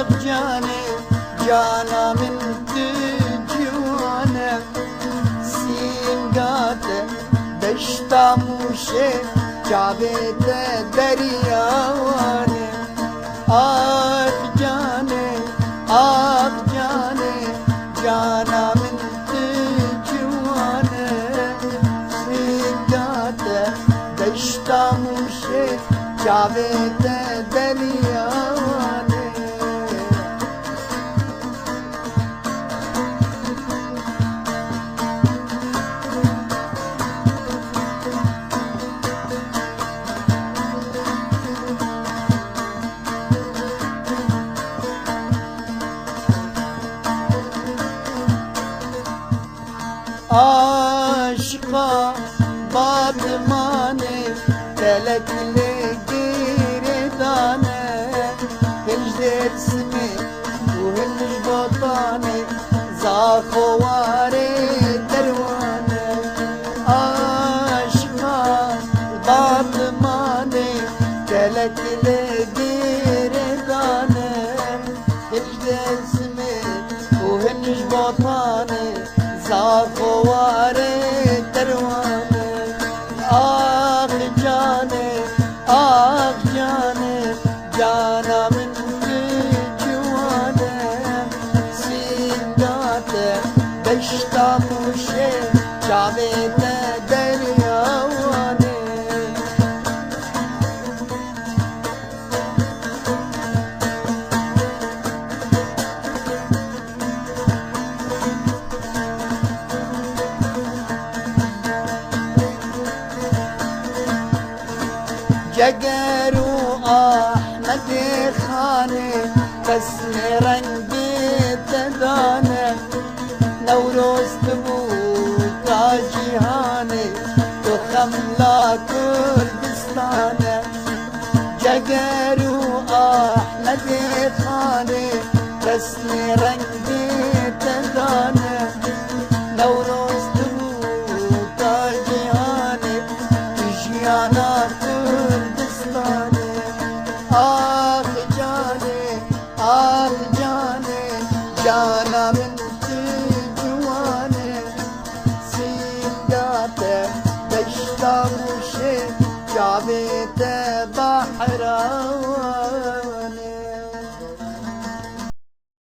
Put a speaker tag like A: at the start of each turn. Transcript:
A: آه جانه جانا من جوانه سینگاته دشتا موشه جاوید دریاوانه آه جانه جانا من جوانه سینگاته دشتا موشه جاوید دریاوانه Aşka batmane telekle girdane hicdet smi bu hilj batane zakhware derwane aşka batmane telekle girdane hicdet smi bu hilj batane zakhware derwane ah jane jana min juane singate deshta mushe javete deryawane جگرو احمد خانه قسم رنگ تدانه نوروز تبو تاجیهانه تو خملا کردستانه جگرو احمد خانه قسم رنگ تدانه نوروز تبو تاجیهانه تجیانا آه جانے جانا